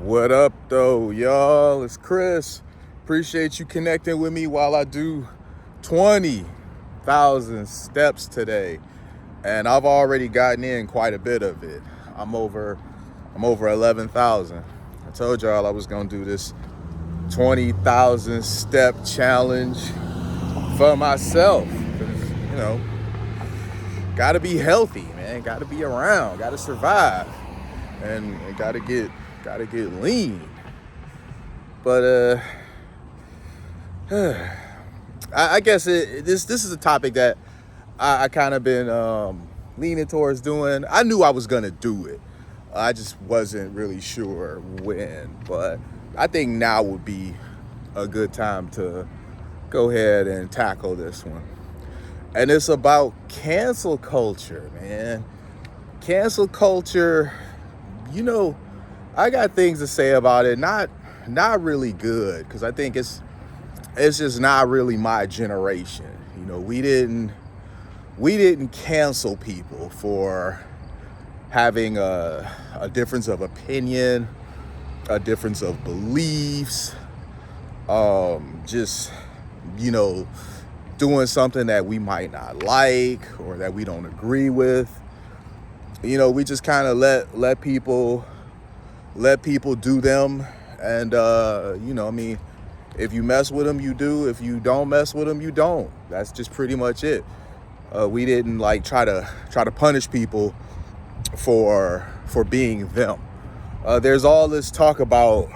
What up, though, y'all? It's Chris. Appreciate you connecting with me while I do 20,000 steps today. And I've already gotten in quite a bit of it. I'm over 11,000. I told y'all I was gonna do this 20,000 step challenge for myself. 'Cause, gotta be healthy, man. Gotta be around. Gotta survive, and gotta get lean. But I guess this is a topic that I kind of been leaning towards doing. I knew I was gonna do it. I just wasn't really sure when. But I think now would be a good time to go ahead and tackle this one. And it's about cancel culture, man. Cancel culture, I got things to say about it. Not really good, because I think it's just not really my generation. We didn't cancel people for having a difference of opinion, a difference of beliefs, just doing something that we might not like or that we don't agree with. We just kind of let people do them. And if you mess with them, you do. If you don't mess with them, you don't. That's just pretty much it. We didn't try to punish people for being them. There's all this talk about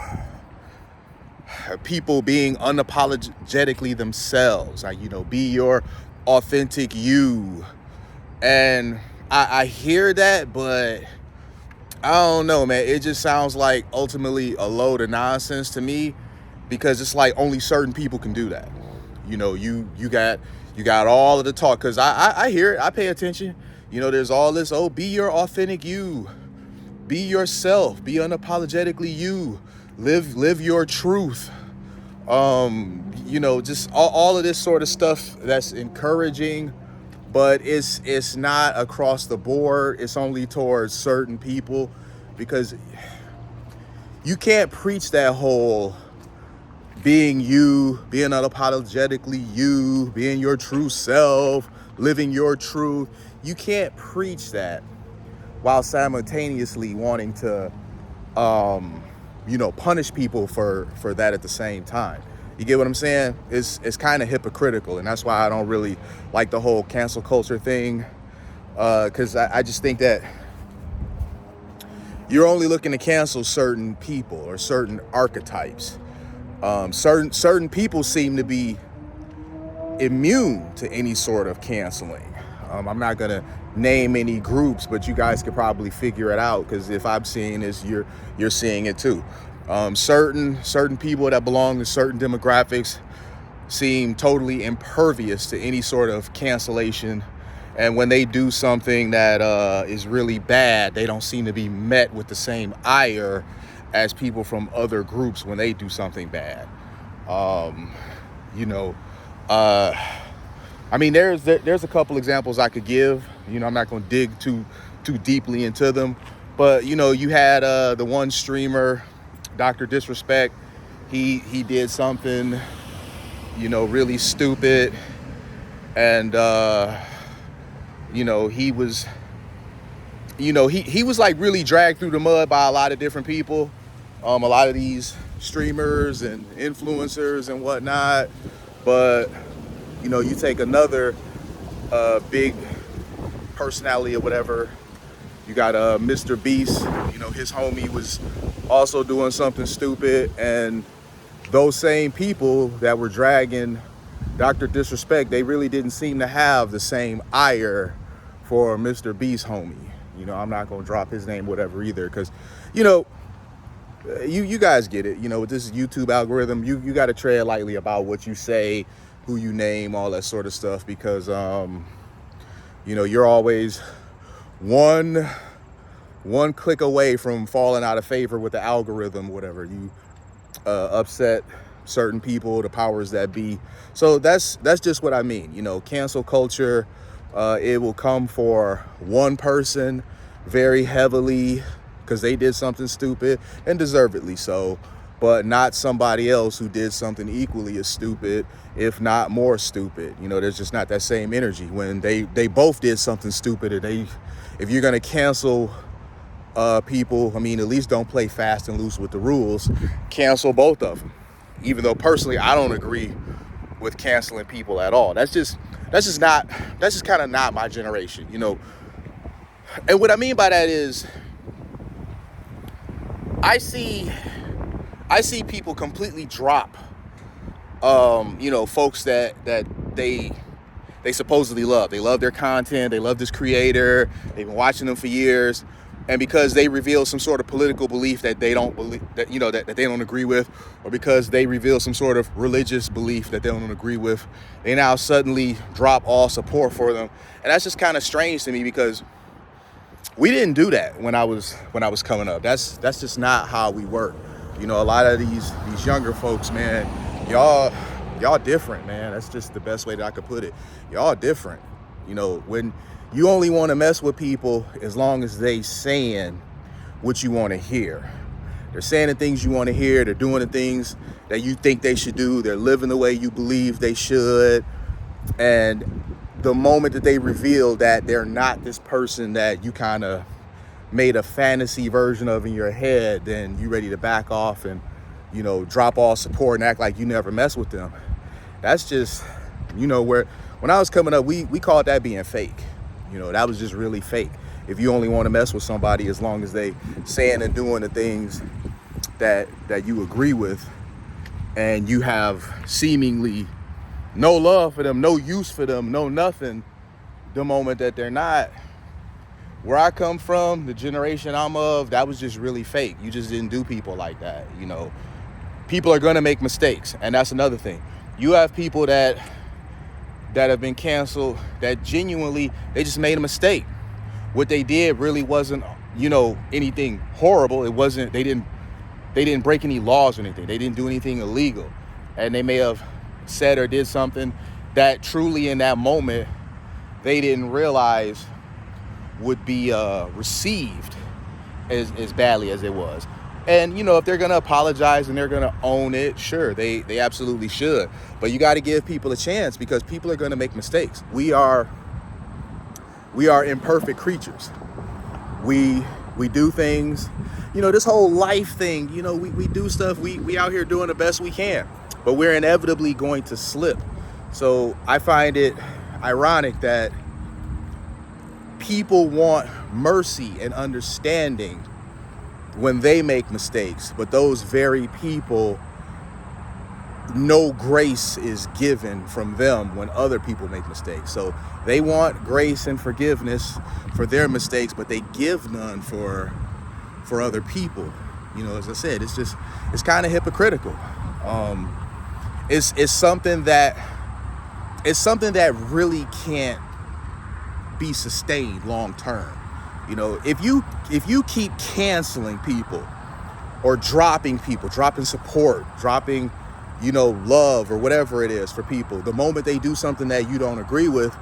people being unapologetically themselves. Be your authentic you. And I hear that, but I don't know, man. It just sounds like ultimately a load of nonsense to me, because it's like only certain people can do that. You got all of the talk, because I hear it. I pay attention. There's all this, be your authentic you. Be yourself. Be unapologetically you. Live your truth. Just all of this sort of stuff that's encouraging, but it's not across the board. It's only towards certain people, because you can't preach that whole being you, being unapologetically you, being your true self, living your truth. You can't preach that while simultaneously wanting to punish people for that at the same time. You get what I'm saying? It's kind of hypocritical, and that's why I don't really like the whole cancel culture thing, because I just think that you're only looking to cancel certain people or certain archetypes. Certain people seem to be immune to any sort of canceling. I'm not gonna name any groups, but you guys could probably figure it out, because if I'm seeing this, you're seeing it too. Certain people that belong to certain demographics seem totally impervious to any sort of cancellation, and when they do something that is really bad, they don't seem to be met with the same ire as people from other groups when they do something bad. There's a couple examples I could give. I'm not going to dig too deeply into them, but you had the one streamer, Dr. Disrespect. He did something really stupid, and he was like really dragged through the mud by a lot of different people, a lot of these streamers and influencers and whatnot. But you take another big personality or whatever. You got Mr. Beast. His homie was also doing something stupid, and those same people that were dragging Dr. Disrespect, they really didn't seem to have the same ire for Mr. Beast homie. I'm not gonna drop his name, whatever, either, because you guys get it. With this YouTube algorithm, you got to tread lightly about what you say, who you name, all that sort of stuff, because you're always one click away from falling out of favor with the algorithm, whatever. You upset certain people, the powers that be. So that's just what I mean. Cancel culture, it will come for one person very heavily, because they did something stupid, and deservedly so, but not somebody else who did something equally as stupid, if not more stupid. There's just not that same energy when they both did something stupid. And if you're gonna cancel people, at least don't play fast and loose with the rules. Cancel both of them. Even though personally I don't agree with canceling people at all. That's just kind of not my generation. And what I mean by that is I see people completely drop folks that they supposedly love. They love their content, they love this creator, they've been watching them for years, and because they reveal some sort of political belief that they don't believe, that they don't agree with, or because they reveal some sort of religious belief that they don't agree with, they now suddenly drop all support for them. And that's just kind of strange to me, because we didn't do that when I was coming up. That's just not how we work. A lot of these younger folks, man, y'all different, man. That's just the best way that I could put it. Y'all different. When you only want to mess with people as long as they saying what you want to hear. They're saying the things you want to hear. They're doing the things that you think they should do. They're living the way you believe they should. And the moment that they reveal that they're not this person that you kind of made a fantasy version of in your head, then you ready to back off and, drop all support and act like you never mess with them. That's just, where when I was coming up, we called that being fake. That was just really fake. If you only want to mess with somebody as long as they saying and doing the things that you agree with, and you have seemingly no love for them, no use for them, no nothing, the moment that they're not. Where I come from, the generation I'm of, that was just really fake. You just didn't do people like that. People are going to make mistakes. And that's another thing. You have people that have been canceled that genuinely, they just made a mistake. What they did really wasn't, anything horrible. It wasn't, they didn't break any laws or anything. They didn't do anything illegal. And they may have said or did something that truly in that moment they didn't realize would be received as badly as it was. And if they're gonna apologize and they're gonna own it, sure, they absolutely should. But you got to give people a chance, because people are gonna make mistakes. We are imperfect creatures. We do things, this whole life thing, we do stuff, we out here doing the best we can, but we're inevitably going to slip. So I find it ironic that people want mercy and understanding when they make mistakes, but those very people, no grace is given from them when other people make mistakes. So they want grace and forgiveness for their mistakes, but they give none for other people. As I said, it's kind of hypocritical. It's something that really can't be sustained long term. If you keep canceling people or dropping people, dropping support, dropping, love or whatever it is for people, the moment they do something that you don't agree with,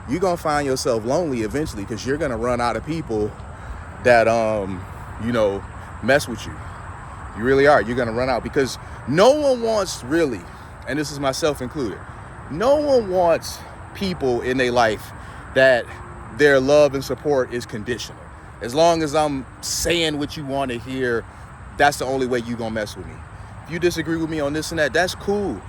you're going to find yourself lonely eventually, because you're going to run out of people that, mess with you. You really are. You're going to run out, because no one wants really, and this is myself included, no one wants people in their life that their love and support is conditional. As long as I'm saying what you want to hear, that's the only way you're going to mess with me. If you disagree with me on this and that, that's cool.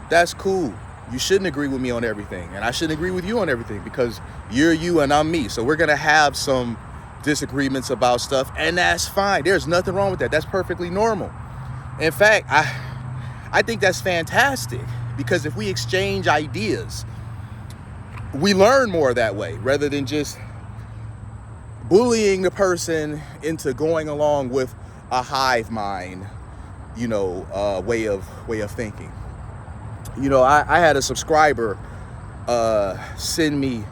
That's cool. You shouldn't agree with me on everything, and I shouldn't agree with you on everything, because you're you and I'm me. So we're going to have some disagreements about stuff, and that's fine. There's nothing wrong with that. That's perfectly normal. In fact, I think that's fantastic, because if we exchange ideas, we learn more that way, rather than just bullying the person into going along with a hive mind, way of thinking. I had a subscriber send me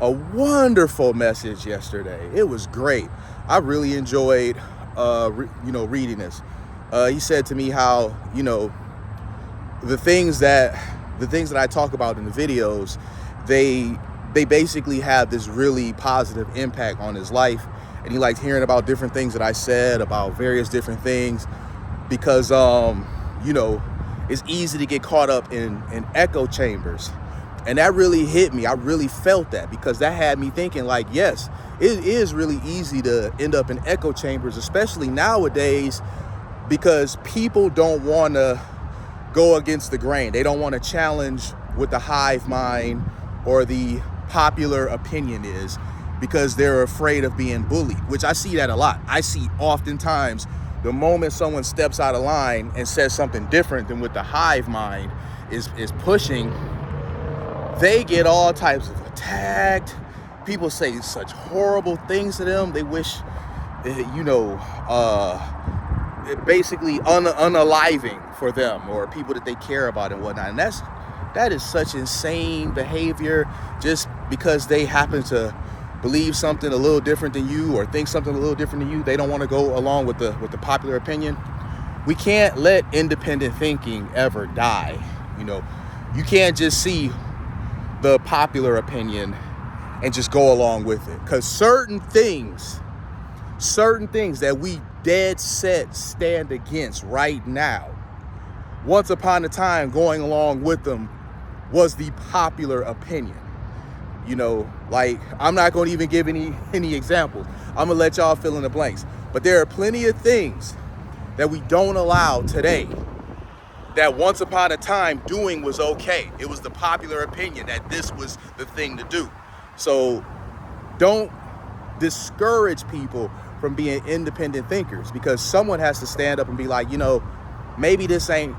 a wonderful message yesterday. It was great. I really enjoyed, reading this. He said to me how, the things that I talk about in the videos, they basically have this really positive impact on his life, and he liked hearing about different things that I said about various different things, because you know, it's easy to get caught up in echo chambers. And that really hit me. I really felt that, because that had me thinking like, yes, it is really easy to end up in echo chambers, especially nowadays, because people don't want to go against the grain. They don't want to challenge what the hive mind or the popular opinion is, because they're afraid of being bullied, which I see that a lot. I see oftentimes the moment someone steps out of line and says something different than what the hive mind is pushing, they get all types of attacked. People say such horrible things to them. They wish, you know, basically unaliving for them or people that they care about and whatnot. And that is such insane behavior, just because they happen to believe something a little different than you or think something a little different than you. They don't want to go along with the popular opinion. We can't let independent thinking ever die. You know, you can't just see the popular opinion and just go along with it, because certain things that we dead set stand against right now, once upon a time going along with them was the popular opinion. You know, like, I'm not going to even give any examples. I'm gonna let y'all fill in the blanks, but there are plenty of things that we don't allow today that once upon a time doing was okay. It was the popular opinion that this was the thing to do. So don't discourage people from being independent thinkers, because someone has to stand up and be like, you know, maybe this ain't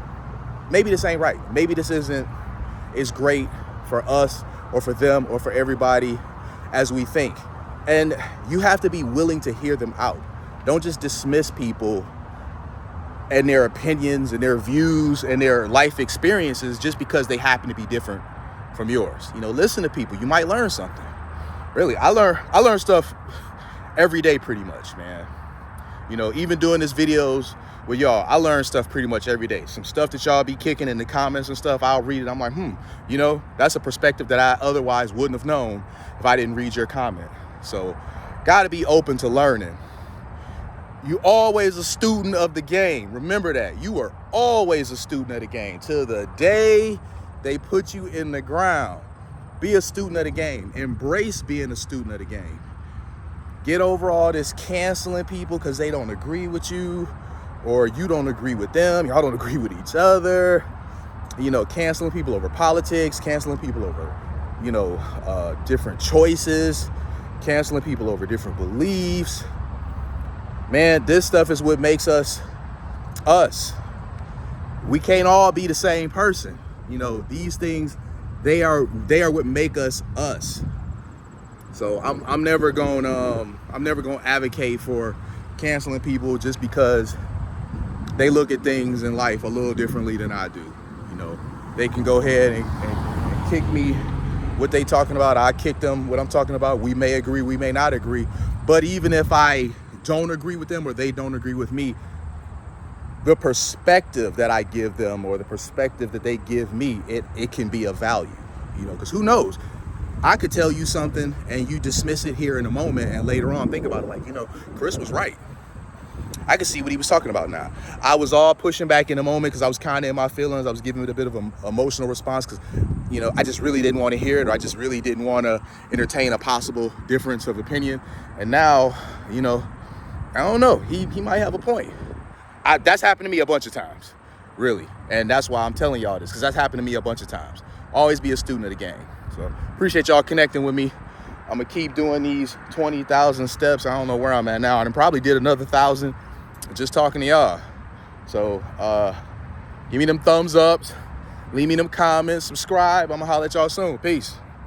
right. Maybe this isn't as great for us or for them or for everybody as we think. And you have to be willing to hear them out. Don't just dismiss people and their opinions and their views and their life experiences just because they happen to be different from yours. You know, listen to people. You might learn something. Really, I learn stuff every day pretty much, man. You know, even doing these videos with y'all, I learn stuff pretty much every day. Some stuff that y'all be kicking in the comments and stuff, I'll read it. I'm like, you know, that's a perspective that I otherwise wouldn't have known if I didn't read your comment. So, gotta be open to learning. You always a student of the game. Remember that. You are always a student of the game till the day they put you in the ground. Be a student of the game. Embrace being a student of the game. Get over all this canceling people because they don't agree with you, or you don't agree with them. Y'all don't agree with each other. You know, canceling people over politics, canceling people over, you know, different choices, canceling people over different beliefs. Man, this stuff is what makes us us. We can't all be the same person. You know, these things, they are what make us us. So I'm never going to advocate for canceling people just because they look at things in life a little differently than I do. You know, they can go ahead and kick me what they talking about. I kick them what I'm talking about. We may agree, we may not agree. But even if I don't agree with them or they don't agree with me, the perspective that I give them or the perspective that they give me, it can be of value. You know, because who knows? I could tell you something and you dismiss it here in a moment, and later on think about it like, you know, Chris was right. I could see what he was talking about now. I was all pushing back in a moment because I was kind of in my feelings. I was giving it a bit of an emotional response because, you know, I just really didn't want to hear it, or I just really didn't want to entertain a possible difference of opinion. And now, you know, I don't know. He might have a point. That's happened to me a bunch of times, really. And that's why I'm telling y'all this, because that's happened to me a bunch of times. Always be a student of the game. So appreciate y'all connecting with me. I'm going to keep doing these 20,000 steps. I don't know where I'm at now. And I probably did another 1,000 just talking to y'all. So give me them thumbs ups. Leave me them comments. Subscribe. I'm going to holler at y'all soon. Peace.